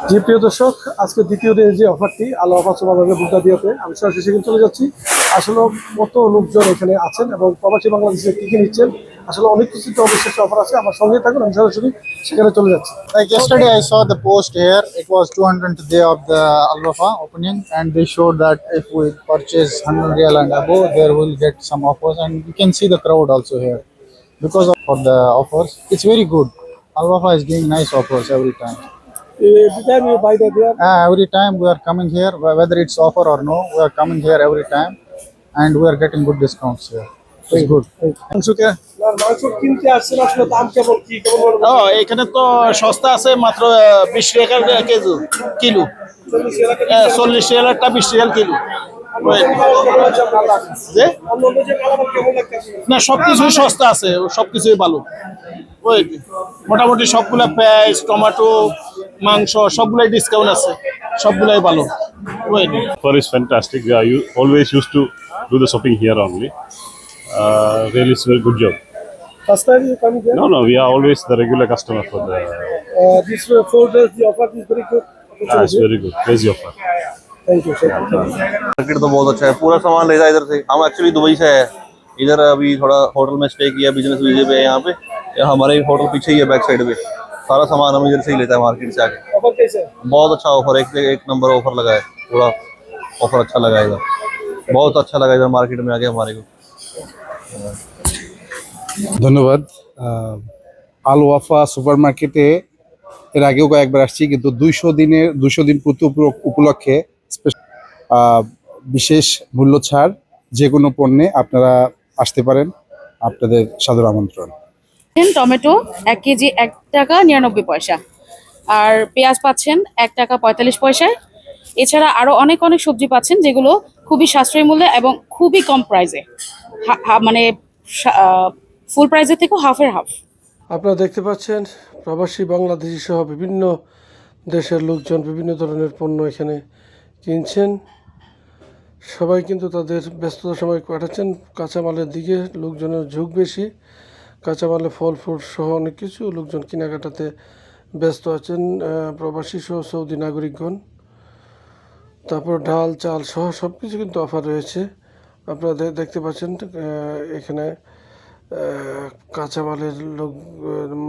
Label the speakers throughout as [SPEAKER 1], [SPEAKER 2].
[SPEAKER 1] জি প্রিয় দর্শক, আজকে দ্বিতীয় দিনের যে অফারটি আলো অফার সুপারমার্কেট বুকদা দিয়েতে আমি সরাসরি সেখানে চলে যাচ্ছি। আসলে কত লোকজন এখানে আছেন এবং প্রবাসী বাংলাদেশে কি কি নিচ্ছেন, আসলে অনেক কিছু তো অবিশ্বাস্য অফার আছে। আমার সঙ্গে থাকুন, আমি সরাসরি সেখানে চলে যাচ্ছি।
[SPEAKER 2] Like yesterday, I saw the post here. It was 200th day of the Al Wafa opening, and they showed that if we purchase 100 real and above, there will get some offers. And you can see the crowd also here because of for the offers. It's very good. Al Wafa is giving nice offers every time.
[SPEAKER 1] Every time you buy that there.
[SPEAKER 2] Every time we are coming here, whether it's offer or no, we are coming here every time, and we are getting good discounts here. It's good.
[SPEAKER 3] মাংসকে
[SPEAKER 1] মাংস কিনতে আসছেন, আসলে দাম কেমন কি কেমন বলবো?
[SPEAKER 3] এখানে তো সস্তা আছে, মাত্র 20 টাকা কেজি কিলো, 40 টাকাটা 20 টাকা কিলো। যে না, সবকিছুই সস্তা আছে, সবকিছুই ভালো। ওই মোটামুটি সবগুলা পেঁয়াজ, টমেটো, মাংস সবগুলাই ডিসকাউন্ট আছে, সবগুলাই ভালো। ওই
[SPEAKER 4] Offer is fantastic. You always used to do the shopping here only. Really, it's a very good job.
[SPEAKER 1] First time you come here?
[SPEAKER 4] No, we are always the regular customer for the.
[SPEAKER 1] This 4 days the offer is very good.
[SPEAKER 4] It's very good, crazy offer.
[SPEAKER 1] Thank you sir.
[SPEAKER 5] Market तो बहुत अच्छा है, पूरा सामान ले जाए इधर से। हम एक्चुअली दुबई से है, इधर अभी थोड़ा होटल में स्टे किया, बिजनेस वीजे पे है यहाँ पे। यहाँ हमारे होटल पीछे ही है, बैक साइड पे। सारा सामान हम इधर से ही लेता है मार्केट से आके।
[SPEAKER 1] ऑफर कैसे है?
[SPEAKER 5] बहुत अच्छा ऑफर, एक नंबर ऑफर लगा है, पूरा ऑफर अच्छा लगा है इधर। बहुत अच्छा लगा इधर मार्केट में आके हमारे को।
[SPEAKER 6] ধন্যবাদ। আল ওয়াফা সুপার মার্কেটে এর আগেও কয়েকবার আসছি, কিন্তু 200 দিন পূর্তি উপলক্ষে বিশেষ মূল্য ছাড় যে কোনো পণ্যে আপনারা আসতে পারেন। আপনাদের সাদর আমন্ত্রণ।
[SPEAKER 7] টমেটো 1 কেজি 1 টাকা 99 পয়সা, আর পেঁয়াজ পাচ্ছেন 1 টাকা 45 পয়সায়। এছাড়া আরো অনেক সবজি পাচ্ছেন যেগুলো খুবই সাশ্রয়ী মূল্যে এবং খুবই কম প্রাইসে, মানে ফুল প্রাইসের থেকেও হাফের হাফ।
[SPEAKER 1] আপনারা দেখতে পাচ্ছেন প্রবাসী বাংলাদেশি সহ বিভিন্ন দেশের লোকজন বিভিন্ন ধরনের পণ্য এখানে কিনছেন। সবাই কিন্তু তাদের ব্যস্ততার সময় কাটাচ্ছেন। কাঁচামালের দিকে লোকজনের ঝোঁক বেশি, কাঁচামালে ফল ফ্রুট সহ অনেক কিছু লোকজন কেনাকাটাতে ব্যস্ত আছেন, প্রবাসী সহ সৌদি নাগরিকগণ। তারপর ডাল চাল সহ সব কিছু কিন্তু অফার রয়েছে। আপনারা দেখতে পাচ্ছেন এখানে কাঁচামালের লোক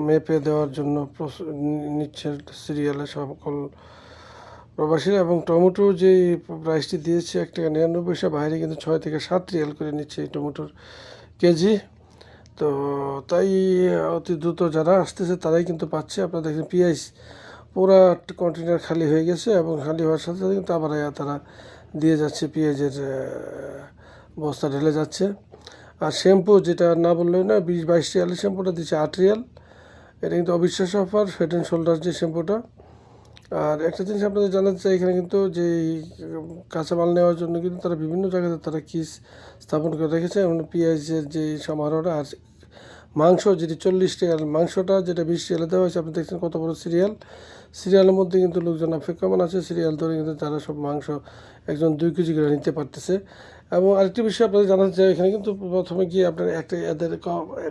[SPEAKER 1] মেপে দেওয়ার জন্য নিচ্ছে সিরিয়ালে সকল প্রবাসীরা। এবং টমেটো যে প্রাইসটি দিয়েছে 1 টাকা 99 পয়সা, বাইরে কিন্তু 6 থেকে 7 রিয়াল করে নিচ্ছে এই টমেটোর কেজি। তো তাই অতি দ্রুত যারা আসতেছে তারাই কিন্তু পাচ্ছে। আপনারা দেখেন পেঁয়াজ পুরা কন্টেনার খালি হয়ে গেছে, এবং খালি হওয়ার সাথে সাথে কিন্তু আবার তারা দিয়ে যাচ্ছে, পেঁয়াজের বস্তা ঢেলে যাচ্ছে। আর শ্যাম্পু যেটা না বললেই না, 20-22 রিয়ালের শ্যাম্পুটা দিচ্ছে 8 রিয়াল। এটা কিন্তু অবিশ্বাস্য অফার, হেড অ্যান্ড শোল্ডার যে শ্যাম্পুটা। আর একটা জিনিস আপনাদের জানাতে চাই, এখানে কিন্তু যে কাঁচামাল নেওয়ার জন্য কিন্তু তারা বিভিন্ন জায়গাতে তারা কিস স্থাপন করে রেখেছে, এবং পেঁয়াজের যে সমারোহটা। আর মাংস যেটি 40 রিয়াল, মাংসটা যেটা 20 রিয়ালে দেওয়া হয়েছে, আপনি দেখছেন কত বড় সিরিয়ালের মধ্যে কিন্তু লোকজন অপেক্ষমান আছে। সিরিয়াল ধরে কিন্তু তারা সব মাংস একজন 2 কেজি করে নিতে পারতেছে। এবং আরেকটি বিষয় আপনাদের জানাতে চাই, এখানে কিন্তু প্রথমে গিয়ে আপনার একটা এদের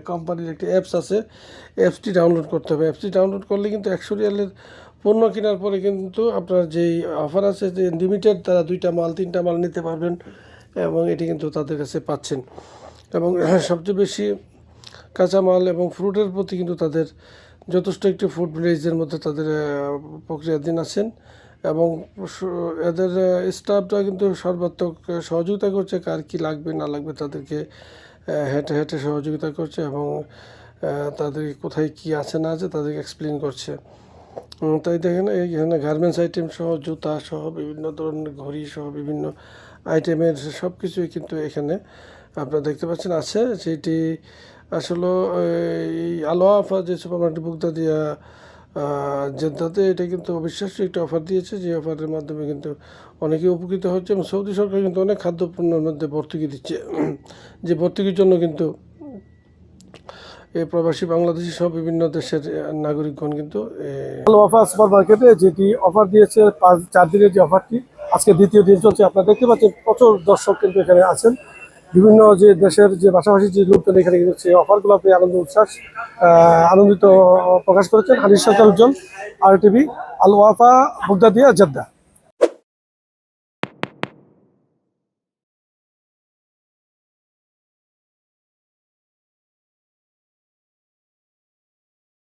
[SPEAKER 1] কোম্পানির একটি অ্যাপস আছে, অ্যাপসটি ডাউনলোড করতে হবে। অ্যাপসটি ডাউনলোড করলে কিন্তু 100 রিয়ালের পণ্য কেনার পরে কিন্তু আপনার যেই অফার আছে যে লিমিটেড, তারা 2টা মাল 3টা মাল নিতে পারবেন, এবং এটি কিন্তু তাদের কাছে পাচ্ছেন। এবং সবচেয়ে বেশি কাঁচামাল এবং ফ্রুটের প্রতি কিন্তু তাদের যথেষ্ট একটি ফুড ভিলেজের মধ্যে তাদের প্রক্রিয়াধীন আছেন। এবং এদের স্টাফরা কিন্তু সর্বাত্মক সহযোগিতা করছে, কার কী লাগবে না লাগবে তাদেরকে হেঁটে হেঁটে সহযোগিতা করছে, এবং তাদের কোথায় কী আছে না আছে তাদেরকে এক্সপ্লেন করছে। তাই দেখেন এখানে গার্মেন্টস আইটেম সহ, জুতা সহ, বিভিন্ন ধরনের ঘড়ি সহ বিভিন্ন আইটেমের সব কিছুই কিন্তু এখানে আপনারা দেখতে পাচ্ছেন আছে। সেটি আসলে এই আলো অফার যে সুপার মার্কেট বুকদা দিয়া জেদ্দাতে, এটা কিন্তু অবিশ্বাস্য একটা অফার দিয়েছে, যে অফারের মাধ্যমে কিন্তু অনেকেই উপকৃত হচ্ছে। এবং সৌদি সরকার কিন্তু অনেক খাদ্যপণ্যের মধ্যে ভর্তুকি দিচ্ছে, যে ভর্তুকির জন্য কিন্তু এই প্রবাসী বাংলাদেশি সহ বিভিন্ন দেশের নাগরিকগণ কিন্তু আলো অফার সুপার মার্কেটে যেটি অফার দিয়েছে 4 দিনের যে অফারটি আজকে দ্বিতীয় দিন চলছে। আপনারা দেখতে পাচ্ছেন প্রচুর দর্শক কিন্তু এখানে আছেন, বিভিন্ন যে দেশের যে ভাষাভাষী যে লোকজন এখানে কিন্তু সেই অফারগুলো পেয়ে আনন্দিত প্রকাশ করেছেন। হানিফ সরকার উজ্জ্বল, RTV, আল ওয়াফা, বগদাদিয়া, জেদ্দা।